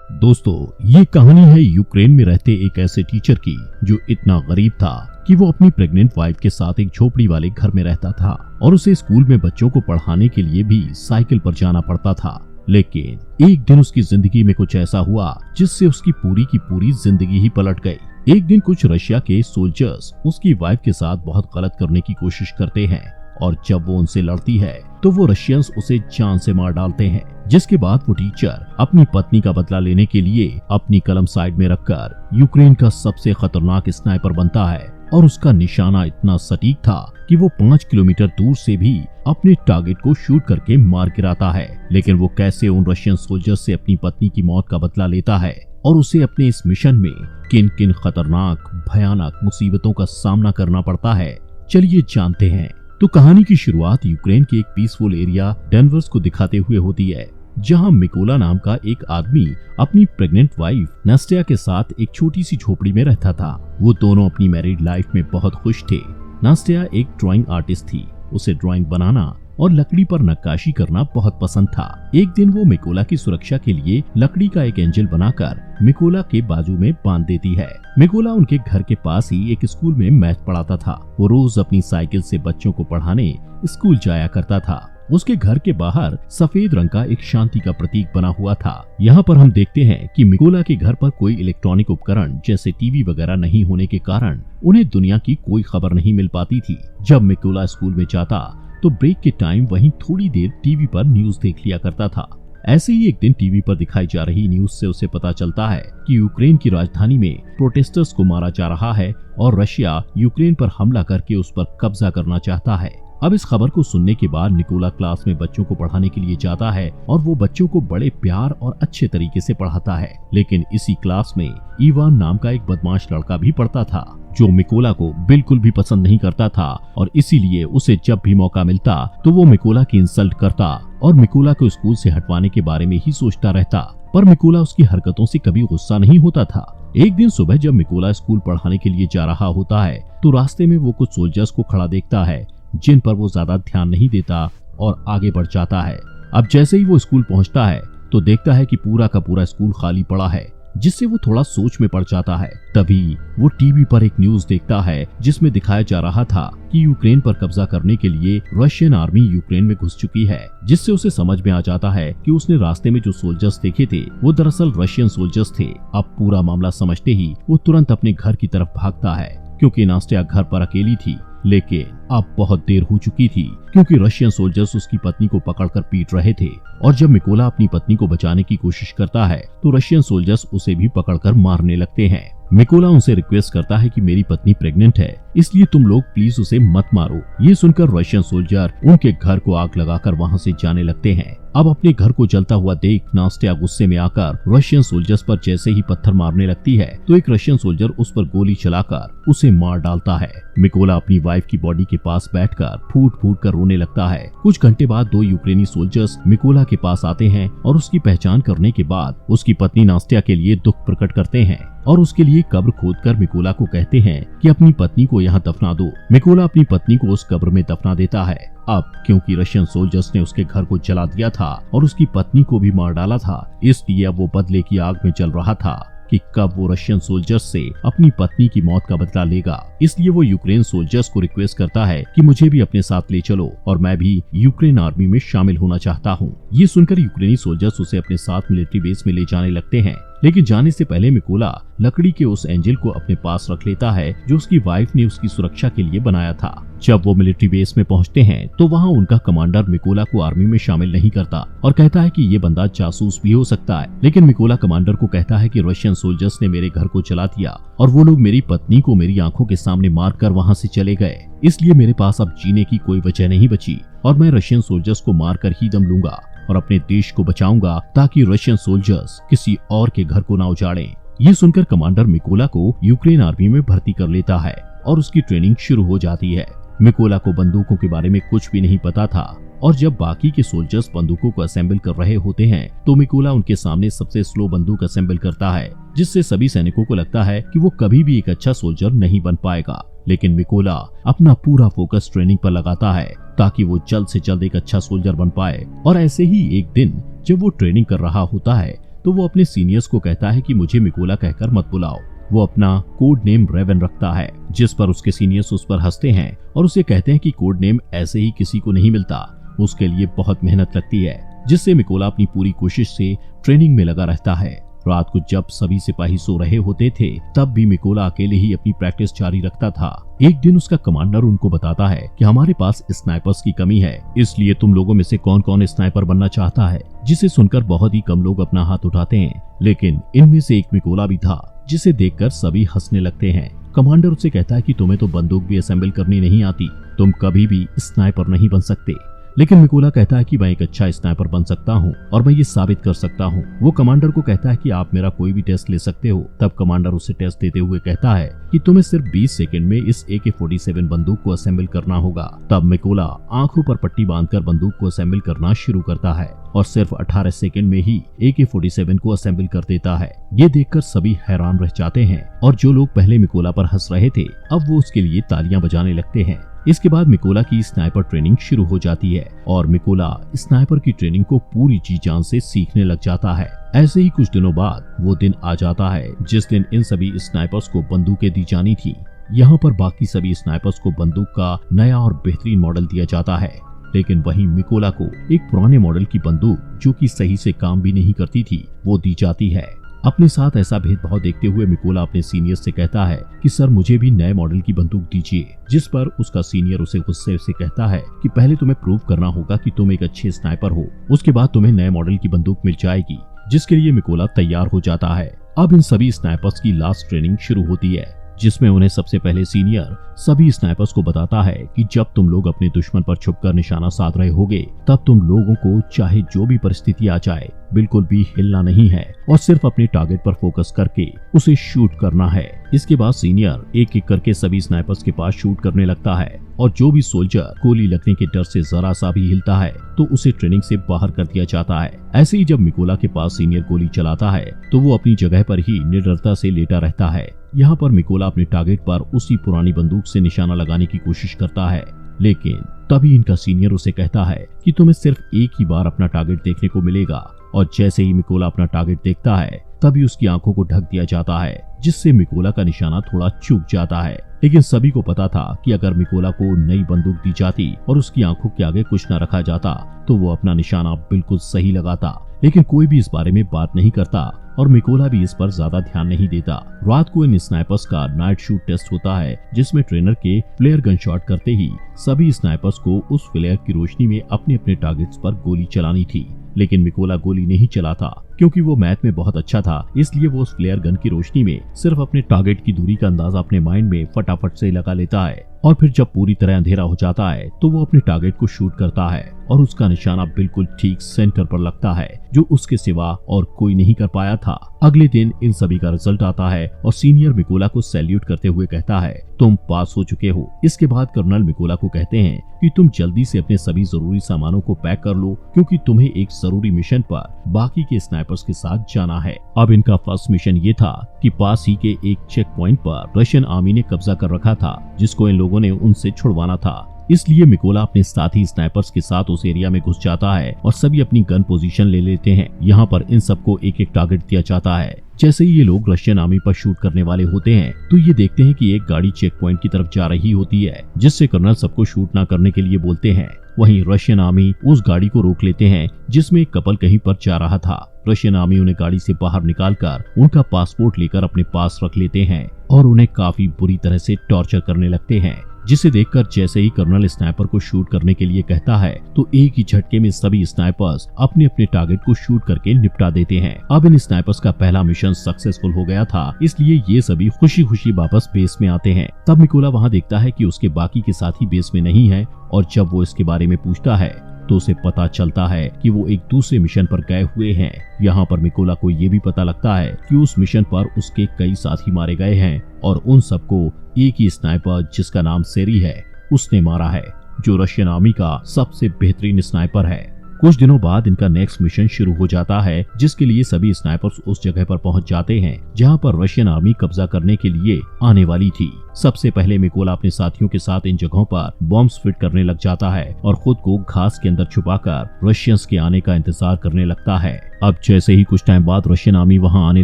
दोस्तों, ये कहानी है यूक्रेन में रहते एक ऐसे टीचर की जो इतना गरीब था कि वो अपनी प्रेग्नेंट वाइफ के साथ एक झोपड़ी वाले घर में रहता था और उसे स्कूल में बच्चों को पढ़ाने के लिए भी साइकिल पर जाना पड़ता था। लेकिन एक दिन उसकी जिंदगी में कुछ ऐसा हुआ जिससे उसकी पूरी की पूरी जिंदगी ही पलट गई। एक दिन कुछ रशिया के सोल्जर्स उसकी वाइफ के साथ बहुत गलत करने की कोशिश करते हैं और जब वो उनसे लड़ती है तो वो रशियंस उसे जान से मार डालते हैं। जिसके बाद वो टीचर अपनी पत्नी का बदला लेने के लिए अपनी कलम साइड में रखकर यूक्रेन का सबसे खतरनाक स्नाइपर बनता है और उसका निशाना इतना सटीक था कि वो 5 किलोमीटर दूर से भी अपने टारगेट को शूट करके मार गिराता है। लेकिन वो कैसे उन रशियन सोल्जर से अपनी पत्नी की मौत का बदला लेता है और उसे अपने इस मिशन में किन किन खतरनाक भयानक मुसीबतों का सामना करना पड़ता है, चलिए जानते हैं। तो कहानी की शुरुआत यूक्रेन के एक पीसफुल एरिया डेनवर्स को दिखाते हुए होती है, जहां मिकोला नाम का एक आदमी अपनी प्रेग्नेंट वाइफ नास्टिया के साथ एक छोटी सी झोपड़ी में रहता था। वो दोनों अपनी मैरिड लाइफ में बहुत खुश थे। नास्टिया एक ड्राइंग आर्टिस्ट थी, उसे ड्राइंग बनाना और लकड़ी पर नक्काशी करना बहुत पसंद था। एक दिन वो मिकोला की सुरक्षा के लिए लकड़ी का एक एंजल बनाकर मिकोला के बाजू में बांध देती है। मिकोला उनके घर के पास ही एक स्कूल में मैथ पढ़ाता था। वो रोज अपनी साइकिल से बच्चों को पढ़ाने स्कूल जाया करता था। उसके घर के बाहर सफेद रंग का एक शांति का प्रतीक बना हुआ था। यहाँ पर हम देखते हैं कि मिकोला के घर पर कोई इलेक्ट्रॉनिक उपकरण जैसे टीवी वगैरह नहीं होने के कारण उन्हें दुनिया की कोई खबर नहीं मिल पाती थी। जब मिकोला स्कूल में जाता तो ब्रेक के टाइम वहीं थोड़ी देर टीवी पर न्यूज देख लिया करता था। ऐसे ही एक दिन टीवी पर दिखाई जा रही न्यूज से उसे पता चलता है कि यूक्रेन की राजधानी में प्रोटेस्टर्स को मारा जा रहा है और रशिया यूक्रेन पर हमला करके उस पर कब्जा करना चाहता है। अब इस खबर को सुनने के बाद निकोला क्लास में बच्चों को पढ़ाने के लिए जाता है और वो बच्चों को बड़े प्यार और अच्छे तरीके से पढ़ाता है। लेकिन इसी क्लास में इवान नाम का एक बदमाश लड़का भी पढ़ता था जो मिकोला को बिल्कुल भी पसंद नहीं करता था और इसीलिए उसे जब भी मौका मिलता तो वो मिकोला की इंसल्ट करता और मिकोला को स्कूल से हटवाने के बारे में ही सोचता रहता। पर मिकोला उसकी हरकतों से कभी गुस्सा नहीं होता था। एक दिन सुबह जब मिकोला स्कूल पढ़ाने के लिए जा रहा होता है तो रास्ते में वो कुछ सोल्जर्स को खड़ा देखता है जिन पर वो ज्यादा ध्यान नहीं देता और आगे बढ़ जाता है। अब जैसे ही वो स्कूल पहुंचता है तो देखता है कि पूरा का पूरा स्कूल खाली पड़ा है, जिससे वो थोड़ा सोच में पड़ जाता है। तभी वो टीवी पर एक न्यूज देखता है जिसमें दिखाया जा रहा था कि यूक्रेन पर कब्जा करने के लिए रशियन आर्मी यूक्रेन में घुस चुकी है, जिससे उसे समझ में आ जाता है कि उसने रास्ते में जो सोल्जर्स देखे थे वो दरअसल रशियन सोल्जर्स थे। अब पूरा मामला समझते ही वो तुरंत अपने घर की तरफ भागता है क्योंकि नास्टिया घर पर अकेली थी। लेकिन अब बहुत देर हो चुकी थी क्योंकि रशियन सोल्जर्स उसकी पत्नी को पकड़कर पीट रहे थे और जब मिकोला अपनी पत्नी को बचाने की कोशिश करता है तो रशियन सोल्जर्स उसे भी पकड़कर मारने लगते हैं। मिकोला उनसे रिक्वेस्ट करता है कि मेरी पत्नी प्रेग्नेंट है, इसलिए तुम लोग प्लीज उसे मत मारो। ये सुनकर रशियन सोल्जर उनके घर को आग लगाकर वहां से जाने लगते हैं। अब अपने घर को जलता हुआ देख नास्टिया गुस्से में आकर रशियन सोल्जर्स पर जैसे ही पत्थर मारने लगती है तो एक रशियन सोल्जर उस पर गोली चलाकर उसे मार डालता है। मिकोला अपनी वाइफ की बॉडी के पास बैठकर फूट फूट कर रोने लगता है। कुछ घंटे बाद 2 यूक्रेनी सोल्जर्स मिकोला के पास आते हैं और उसकी पहचान करने के बाद उसकी पत्नी नास्टिया के लिए दुख प्रकट करते हैं और उसके लिए कब्र खोदकर मिकोला को कहते हैं कि अपनी पत्नी को यहाँ दफना दो। मिकोला अपनी पत्नी को उस कब्र में दफना देता है। अब क्योंकि रशियन सोल्जर्स ने उसके घर को जला दिया था और उसकी पत्नी को भी मार डाला था, इसलिए अब वो बदले की आग में जल रहा था कि कब वो रशियन सोल्जर्स से अपनी पत्नी की मौत का बदला लेगा। इसलिए वो यूक्रेन सोल्जर्स को रिक्वेस्ट करता है कि मुझे भी अपने साथ ले चलो और मैं भी यूक्रेन आर्मी में शामिल होना चाहता हूँ। ये सुनकर यूक्रेनी सोल्जर्स उसे अपने साथ मिलिट्री बेस में ले जाने लगते हैं। लेकिन जाने से पहले मिकोला लकड़ी के उस एंजल को अपने पास रख लेता है जो उसकी वाइफ ने उसकी सुरक्षा के लिए बनाया था। जब वो मिलिट्री बेस में पहुंचते हैं तो वहां उनका कमांडर मिकोला को आर्मी में शामिल नहीं करता और कहता है कि ये बंदा जासूस भी हो सकता है। लेकिन मिकोला कमांडर को कहता है कि रशियन सोल्जर्स ने मेरे घर को जला दिया और वो लोग मेरी पत्नी को मेरी आंखों के सामने मारकर वहां से चले गए, इसलिए मेरे पास अब जीने की कोई वजह नहीं बची और मैं रशियन सोल्जर्स को मारकर ही दम लूंगा और अपने देश को बचाऊंगा ताकि रशियन सोल्जर्स किसी और के घर को ना उजाड़ें। ये सुनकर कमांडर मिकोला को यूक्रेन आर्मी में भर्ती कर लेता है और उसकी ट्रेनिंग शुरू हो जाती है। मिकोला को बंदूकों के बारे में कुछ भी नहीं पता था और जब बाकी के सोल्जर्स बंदूकों को असेंबल कर रहे होते हैं तो मिकोला उनके सामने सबसे स्लो बंदूक असेंबल करता है, जिससे सभी सैनिकों को लगता है कि वो कभी भी एक अच्छा सोल्जर नहीं बन पाएगा। लेकिन मिकोला अपना पूरा फोकस ट्रेनिंग पर लगाता है ताकि वो जल्द से जल्द एक अच्छा सोल्जर बन पाए। और ऐसे ही एक दिन जब वो ट्रेनिंग कर रहा होता है तो वो अपने सीनियर्स को कहता है कि मुझे मिकोला कहकर मत बुलाओ। वो अपना कोड नेम रेवन रखता है, जिस पर उसके सीनियर्स उस पर हंसते हैं और उसे कहते हैं कि कोड नेम ऐसे ही किसी को नहीं मिलता, उसके लिए बहुत मेहनत लगती है, जिससे मिकोला अपनी पूरी कोशिश से ट्रेनिंग में लगा रहता है। रात को जब सभी सिपाही सो रहे होते थे, तब भी मिकोला अकेले ही अपनी प्रैक्टिस जारी रखता था। एक दिन उसका कमांडर उनको बताता है कि हमारे पास स्नाइपर्स की कमी है, इसलिए तुम लोगों में से कौन कौन स्नाइपर बनना चाहता है, जिसे सुनकर बहुत ही कम लोग अपना हाथ उठाते हैं। लेकिन इनमें से एक मिकोला भी था, जिसे देखकर सभी हंसने लगते हैं। कमांडर उससे कहता है कि तुम्हें तो बंदूक भी असेंबल करनी नहीं आती, तुम कभी भी स्नाइपर नहीं बन सकते। लेकिन मिकोला कहता है कि मैं एक अच्छा स्नाइपर बन सकता हूँ और मैं ये साबित कर सकता हूँ। वो कमांडर को कहता है कि आप मेरा कोई भी टेस्ट ले सकते हो। तब कमांडर उसे टेस्ट देते हुए कहता है कि तुम्हें सिर्फ 20 सेकंड में इस AK-47 बंदूक को असेंबल करना होगा। तब मिकोला आंखों पर पट्टी बांधकर बंदूक को असेंबल करना शुरू करता है और सिर्फ 18 सेकंड में ही AK-47 को असेंबल कर देता है। ये देखकर सभी हैरान रह जाते हैं और जो लोग पहले मिकोला पर हंस रहे थे, अब वो उसके लिए तालियां बजाने लगते हैं। इसके बाद मिकोला की स्नाइपर ट्रेनिंग शुरू हो जाती है और मिकोला स्नाइपर की ट्रेनिंग को पूरी जी जान से सीखने लग जाता है। ऐसे ही कुछ दिनों बाद वो दिन आ जाता है जिस दिन इन सभी स्नाइपर्स को बंदूकें दी जानी थी। यहाँ पर बाकी सभी स्नाइपर्स को बंदूक का नया और बेहतरीन मॉडल दिया जाता है, लेकिन वहीं मिकोला को एक पुराने मॉडल की बंदूक जो कि सही से काम भी नहीं करती थी, वो दी जाती है। अपने साथ ऐसा भेदभाव देखते हुए मिकोला अपने सीनियर से कहता है कि सर मुझे भी नए मॉडल की बंदूक दीजिए, जिस पर उसका सीनियर उसे गुस्से से कहता है कि पहले तुम्हें प्रूव करना होगा कि तुम एक अच्छे स्नाइपर हो, उसके बाद तुम्हें नए मॉडल की बंदूक मिल जाएगी, जिसके लिए मिकोला तैयार हो जाता है। अब इन सभी स्नाइपर्स की लास्ट ट्रेनिंग शुरू होती है, जिसमें उन्हें सबसे पहले सीनियर सभी स्नाइपर्स को बताता है कि जब तुम लोग अपने दुश्मन पर छुपकर निशाना साध रहे होगे, तब तुम लोगों को चाहे जो भी परिस्थिति आ जाए बिल्कुल भी हिलना नहीं है और सिर्फ अपने टारगेट पर फोकस करके उसे शूट करना है। इसके बाद सीनियर एक एक करके सभी स्नाइपर्स के पास शूट करने लगता है और जो भी सोल्जर गोली लगने के डर से जरा सा भी हिलता है तो उसे ट्रेनिंग से बाहर कर दिया जाता है। ऐसे ही जब मिकोला के पास सीनियर गोली चलाता है तो वो अपनी जगह पर ही निडरता से लेटा रहता है। यहाँ पर मिकोला अपने टारगेट पर उसी पुरानी बंदूक से निशाना लगाने की कोशिश करता है, लेकिन तभी इनका सीनियर उसे कहता है कि तुम्हें सिर्फ एक ही बार अपना टारगेट देखने को मिलेगा। और जैसे ही मिकोला अपना टारगेट देखता है तभी उसकी आंखों को ढक दिया जाता है, जिससे मिकोला का निशाना थोड़ा चूक जाता है। लेकिन सभी को पता था कि अगर मिकोला को नई बंदूक दी जाती और उसकी आंखों के आगे कुछ न रखा जाता तो वो अपना निशाना बिल्कुल सही लगाता। लेकिन कोई भी इस बारे में बात नहीं करता और मिकोला भी इस पर ज्यादा ध्यान नहीं देता। रात को इन स्नाइपर्स का नाइट शूट टेस्ट होता है, जिसमें ट्रेनर के फ्लेयर गन शॉट करते ही सभी स्नाइपर्स को उस फ्लेयर की रोशनी में अपने अपने टारगेट्स पर गोली चलानी थी। लेकिन मिकोला गोली नहीं चलाता क्योंकि वो मैथ में बहुत अच्छा था, इसलिए वो उस फ्लेयर गन की रोशनी में सिर्फ अपने टारगेट की दूरी का अंदाजा अपने माइंड में फटाफट से लगा लेता है और फिर जब पूरी तरह अंधेरा हो जाता है तो वो अपने टारगेट को शूट करता है और उसका निशाना बिल्कुल ठीक सेंटर पर लगता है, जो उसके सिवा और कोई नहीं कर पाया था। अगले दिन इन सभी का रिजल्ट आता है और सीनियर मिकोला को सैल्यूट करते हुए कहता है तुम पास हो चुके हो। इसके बाद कर्नल मिकोला को कहते हैं कि तुम जल्दी से अपने सभी जरूरी सामानों को पैक कर लो, क्योंकि तुम्हें एक जरूरी मिशन पर बाकी के स्नाइपर्स के साथ जाना है। अब इनका फर्स्ट मिशन ये था कि पास ही के एक चेक पॉइंट पर रशियन आर्मी ने कब्जा कर रखा था, जिसको इन लोगों ने उनसे छुड़वाना था। इसलिए मिकोला अपने साथी स्नाइपर्स के साथ उस एरिया में घुस जाता है और सभी अपनी गन पोजीशन ले लेते हैं। यहाँ पर इन सबको एक एक टारगेट दिया जाता है। जैसे ही ये लोग रशियन आर्मी पर शूट करने वाले होते हैं तो ये देखते हैं कि एक गाड़ी चेक पॉइंट की तरफ जा रही होती है, जिससे कर्नल सबको शूट ना करने के लिए बोलते हैं। वहीं रशियन आर्मी उस गाड़ी को रोक लेते हैं जिसमें एक कपल कहीं पर जा रहा था। रशियन आर्मी उन्हें गाड़ी से बाहर निकालकर उनका पासपोर्ट लेकर अपने पास रख लेते हैं और उन्हें काफी बुरी तरह से टॉर्चर करने लगते हैं, जिसे देखकर जैसे ही कर्नल स्नाइपर को शूट करने के लिए कहता है तो एक ही झटके में सभी स्नाइपर्स अपने अपने टारगेट को शूट करके निपटा देते हैं। अब इन स्नाइपर्स का पहला मिशन सक्सेसफुल हो गया था, इसलिए ये सभी खुशी खुशी वापस बेस में आते हैं। तब मिकोला वहाँ देखता है कि उसके बाकी के साथी बेस में नहीं है और जब वो इसके बारे में पूछता है तो उसे पता चलता है कि वो एक दूसरे मिशन पर गए हुए हैं। यहाँ पर मिकोला को ये भी पता लगता है कि उस मिशन पर उसके कई साथी मारे गए हैं और उन सबको एक ही स्नाइपर जिसका नाम सेरी है उसने मारा है, जो रशियन आर्मी का सबसे बेहतरीन स्नाइपर है। कुछ दिनों बाद इनका नेक्स्ट मिशन शुरू हो जाता है, जिसके लिए सभी स्नाइपर्स उस जगह पर पहुंच जाते हैं जहां पर रशियन आर्मी कब्जा करने के लिए आने वाली थी। सबसे पहले मिकोला अपने साथियों के साथ इन जगहों पर बॉम्ब्स फिट करने लग जाता है और खुद को घास के अंदर छुपाकर रशियंस के आने का इंतजार करने लगता है। अब जैसे ही कुछ टाइम बाद रशियन आर्मी वहां आने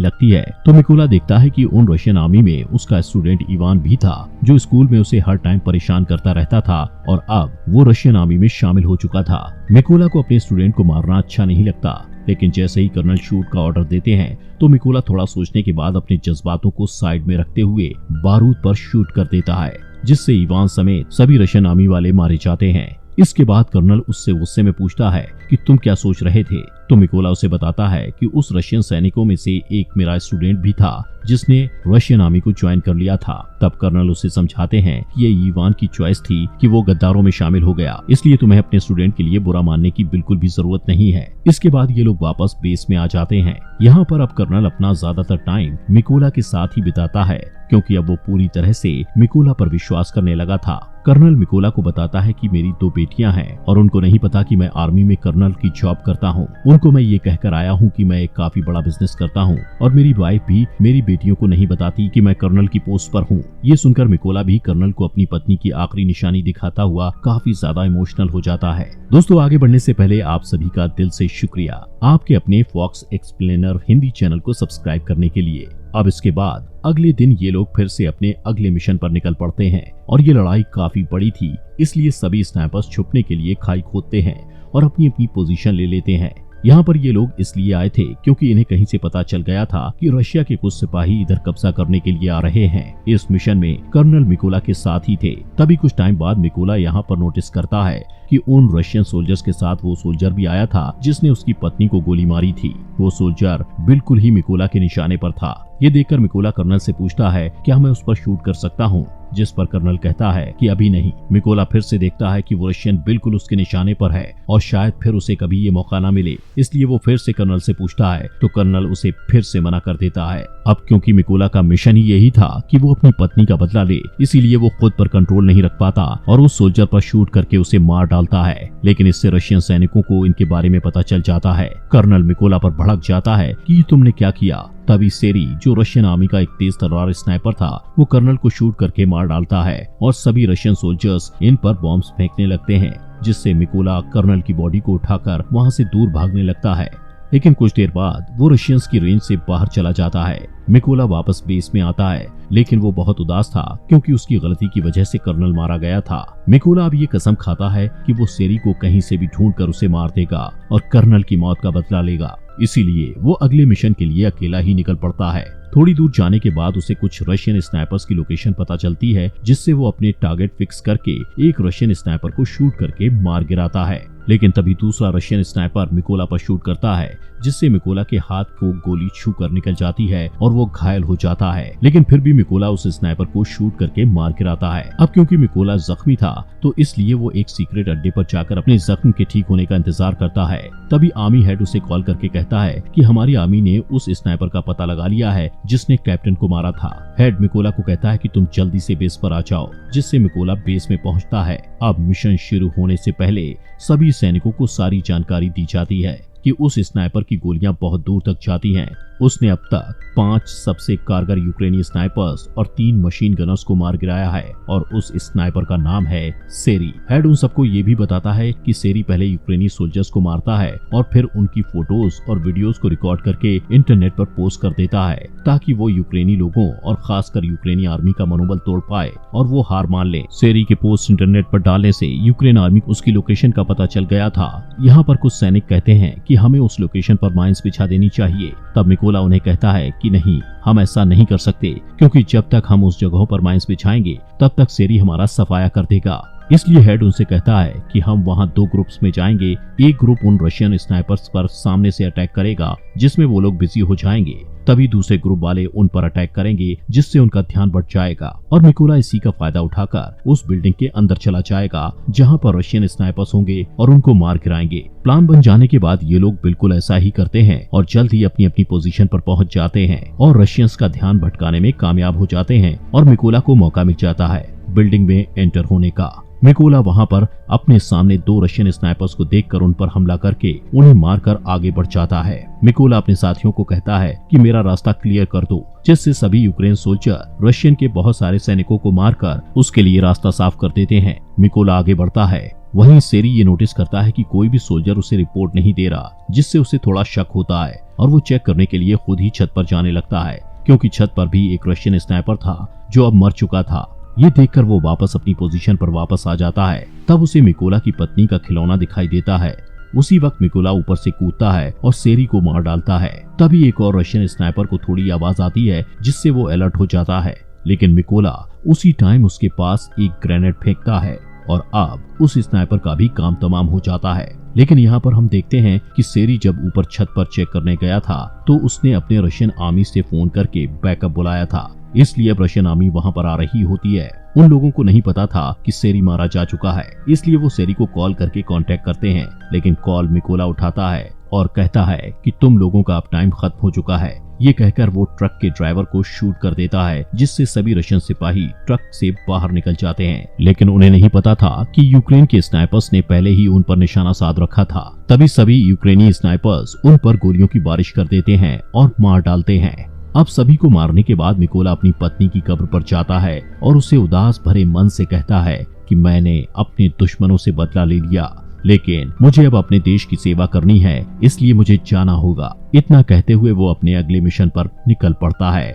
लगती है तो मिकोला देखता है कि उन रशियन आर्मी में उसका स्टूडेंट इवान भी था, जो स्कूल में उसे हर टाइम परेशान करता रहता था और अब वो रशियन आर्मी में शामिल हो चुका था। मिकोला को अपने स्टूडेंट को मारना अच्छा नहीं लगता, लेकिन जैसे ही कर्नल शूट का ऑर्डर देते हैं तो मिकोला थोड़ा सोचने के बाद अपने जज्बातों को साइड में रखते हुए बारूद पर शूट कर देता है, जिससे इवान समेत सभी रशियन आर्मी वाले मारे जाते हैं। इसके बाद कर्नल उससे गुस्से में पूछता है कि तुम क्या सोच रहे थे, तो मिकोला उसे बताता है कि उस रशियन सैनिकों में से एक मेरा स्टूडेंट भी था जिसने रशियन आर्मी को ज्वाइन कर लिया था। तब कर्नल उसे समझाते हैं कि ये इवान की चॉइस थी कि वो गद्दारों में शामिल हो गया, इसलिए तुम्हें अपने स्टूडेंट के लिए बुरा मानने की बिल्कुल भी जरूरत नहीं है। इसके बाद ये लोग वापस बेस में आ जाते हैं। यहाँ पर अब कर्नल अपना ज्यादातर टाइम मिकोला के साथ ही बिताता है, क्योंकि अब वो पूरी तरह से मिकोला पर विश्वास करने लगा था। कर्नल मिकोला को बताता है कि मेरी 2 बेटियां हैं और उनको नहीं पता कि मैं आर्मी में कर्नल की जॉब करता हूँ। उनको मैं ये कहकर आया हूँ कि मैं एक काफी बड़ा बिजनेस करता हूँ और मेरी वाइफ भी मेरी बेटियों को नहीं बताती कि मैं कर्नल की पोस्ट पर हूँ। ये सुनकर मिकोला भी कर्नल को अपनी पत्नी की आखिरी निशानी दिखाता हुआ काफी ज्यादा इमोशनल हो जाता है। दोस्तों, आगे बढ़ने से पहले आप सभी का दिल से शुक्रिया आपके अपने फॉक्स एक्सप्लेनर हिंदी चैनल को सब्सक्राइब करने के लिए। अब इसके बाद अगले दिन ये लोग फिर से अपने अगले मिशन पर निकल पड़ते हैं और ये लड़ाई काफी बड़ी थी, इसलिए सभी स्नाइपर्स छुपने के लिए खाई खोदते हैं और अपनी अपनी पोजीशन ले लेते हैं। यहाँ पर ये लोग इसलिए आए थे क्योंकि इन्हें कहीं से पता चल गया था कि रशिया के कुछ सिपाही इधर कब्जा करने के लिए आ रहे हैं। इस मिशन में कर्नल मिकोला के साथ ही थे। तभी कुछ टाइम बाद मिकोला यहाँ पर नोटिस करता है कि उन रशियन सोल्जर्स के साथ वो सोल्जर भी आया था जिसने उसकी पत्नी को गोली मारी थी। वो सोल्जर बिल्कुल ही मिकोला के निशाने पर था। ये देखकर मिकोला कर्नल से पूछता है क्या मैं उस पर शूट कर सकता हूँ, जिस पर कर्नल कहता है कि अभी नहीं। मिकोला फिर से देखता है कि वो रशियन बिल्कुल उसके निशाने पर है और शायद फिर उसे कभी ये मौका ना मिले, इसलिए वो फिर से कर्नल से पूछता है तो कर्नल उसे फिर से मना कर देता है। अब क्योंकि मिकोला का मिशन ही यही था कि वो अपनी पत्नी का बदला ले, इसीलिए वो खुद पर कंट्रोल नहीं रख पाता और उस सोल्जर पर शूट करके उसे मार डालता है। लेकिन इससे रशियन सैनिकों को इनके बारे में पता चल जाता है। कर्नल मिकोला पर भड़क जाता है कि तुमने क्या किया। तभी सेरी, जो रशियन आर्मी का एक तेज तर्रार स्नाइपर था, वो कर्नल को शूट करके मार डालता है और सभी रशियन सोल्जर्स इन पर बॉम्ब्स फेंकने लगते हैं, जिससे मिकोला कर्नल की बॉडी को उठाकर वहां से दूर भागने लगता है। लेकिन कुछ देर बाद वो रशियंस की रेंज से बाहर चला जाता है। मिकोला वापस बेस में आता है, लेकिन वो बहुत उदास था क्योंकि उसकी गलती की वजह से कर्नल मारा गया था। मिकोला अब ये कसम खाता है कि वो सेरी को कहीं से भी ढूंढकर उसे मार देगा और कर्नल की मौत का बदला लेगा। इसीलिए वो अगले मिशन के लिए अकेला ही निकल पड़ता है। थोड़ी दूर जाने के बाद उसे कुछ रशियन स्नाइपर्स की लोकेशन पता चलती है, जिससे वो अपने टारगेट फिक्स करके एक रशियन स्नाइपर को शूट करके मार गिराता है। लेकिन तभी दूसरा रशियन स्नाइपर मिकोला पर शूट करता है, जिससे मिकोला के हाथ को गोली छू कर निकल जाती है और वो घायल हो जाता है। लेकिन फिर भी मिकोला उस स्नाइपर को शूट करके मार गिराता है। अब क्योंकि मिकोला जख्मी था तो इसलिए वो एक सीक्रेट अड्डे पर जाकर अपने जख्म के ठीक होने का इंतजार करता है। तभी आर्मी हेड उसे कॉल करके कहता है कि हमारी आर्मी ने उस स्नाइपर का पता लगा लिया है जिसने कैप्टन को मारा था। हेड मिकोला को कहता है कि तुम जल्दी से बेस पर आ जाओ, जिससे मिकोला बेस में पहुंचता है। अब मिशन शुरू होने से पहले सभी सैनिकों को सारी जानकारी दी जाती है कि उस स्नाइपर की गोलियां बहुत दूर तक जाती हैं। उसने अब तक 5 सबसे कारगर यूक्रेनी स्नाइपर्स और 3 मशीन गनर्स को मार गिराया है और उस स्नाइपर का नाम है सेरी। हेड उन सबको ये भी बताता है कि सेरी पहले यूक्रेनी सोल्जर्स को मारता है और फिर उनकी फोटोज और वीडियोस को रिकॉर्ड करके इंटरनेट पर पोस्ट कर देता है, ताकि वो यूक्रेनी लोगों और खासकर यूक्रेनी आर्मी का मनोबल तोड़ पाए और वो हार मान ले। सेरी के पोस्ट इंटरनेट पर डालने से यूक्रेन आर्मी को उसकी लोकेशन का पता चल गया था। यहाँ पर कुछ सैनिक कहते हैं कि हमें उस लोकेशन पर माइंस बिछा देनी चाहिए। तब मिकोला उन्हें कहता है कि नहीं, हम ऐसा नहीं कर सकते, क्योंकि जब तक हम उस जगहों पर माइंस बिछाएंगे तब तक सेरी हमारा सफाया कर देगा। इसलिए हेड उनसे कहता है कि हम वहां 2 ग्रुप्स में जाएंगे। एक ग्रुप उन रशियन स्नाइपर्स पर सामने से अटैक करेगा, जिसमें वो लोग बिजी हो जाएंगे। तभी दूसरे ग्रुप वाले उन पर अटैक करेंगे, जिससे उनका ध्यान बढ़ जाएगा और मिकोला इसी का फायदा उठाकर उस बिल्डिंग के अंदर चला जाएगा जहां पर रशियन स्नाइपर्स होंगे और उनको मार गिराएंगे। प्लान बन जाने के बाद ये लोग बिल्कुल ऐसा ही करते हैं और जल्द ही अपनी अपनी पोजीशन पर पहुंच जाते हैं और रशियंस का ध्यान भटकाने में कामयाब हो जाते हैं और मिकोला को मौका मिल जाता है बिल्डिंग में एंटर होने का। मिकोला वहां पर अपने सामने 2 रशियन स्नाइपर्स को देखकर उन पर हमला करके उन्हें मारकर आगे बढ़ जाता है। मिकोला अपने साथियों को कहता है कि मेरा रास्ता क्लियर कर दो, जिससे सभी यूक्रेन सोल्जर रशियन के बहुत सारे सैनिकों को मारकर उसके लिए रास्ता साफ कर देते हैं। मिकोला आगे बढ़ता है। वहीं सेरी ये नोटिस करता है कि कोई भी सोल्जर उसे रिपोर्ट नहीं दे रहा, जिससे उसे थोड़ा शक होता है और वो चेक करने के लिए खुद ही छत पर जाने लगता है, क्योंकि छत पर भी एक रशियन स्नाइपर था जो अब मर चुका था। ये देखकर वो वापस अपनी पोजीशन पर वापस आ जाता है। तब उसे मिकोला की पत्नी का खिलौना दिखाई देता है। उसी वक्त मिकोला ऊपर से कूदता है और सेरी को मार डालता है। तभी एक और रशियन स्नाइपर को थोड़ी आवाज आती है, जिससे वो अलर्ट हो जाता है, लेकिन मिकोला उसी टाइम उसके पास एक ग्रेनेड फेंकता है और अब उस स्नाइपर का भी काम तमाम हो जाता है। लेकिन यहाँ पर हम देखते हैं कि सेरी जब ऊपर छत पर चेक करने गया था तो उसने अपने रशियन आर्मी से फोन करके बैकअप बुलाया था, इसलिए अब रशियन आर्मी वहां पर आ रही होती है। उन लोगों को नहीं पता था कि सेरी मारा जा चुका है, इसलिए वो सेरी को कॉल करके कांटेक्ट करते हैं, लेकिन कॉल मिकोला उठाता है और कहता है कि तुम लोगों का अब टाइम खत्म हो चुका है। ये कहकर वो ट्रक के ड्राइवर को शूट कर देता है, जिससे सभी रशियन सिपाही ट्रक से बाहर निकल जाते हैं। लेकिन उन्हें नहीं पता था कि यूक्रेन के स्नाइपर्स ने पहले ही उन पर निशाना साध रखा था। तभी सभी यूक्रेनी स्नाइपर्स उन पर गोलियों की बारिश कर देते हैं और मार डालते हैं। अब सभी को मारने के बाद मिकोला अपनी पत्नी की कब्र पर जाता है और उसे उदास भरे मन से कहता है कि मैंने अपने दुश्मनों से बदला ले लिया, लेकिन मुझे अब अपने देश की सेवा करनी है, इसलिए मुझे जाना होगा। इतना कहते हुए वो अपने अगले मिशन पर निकल पड़ता है।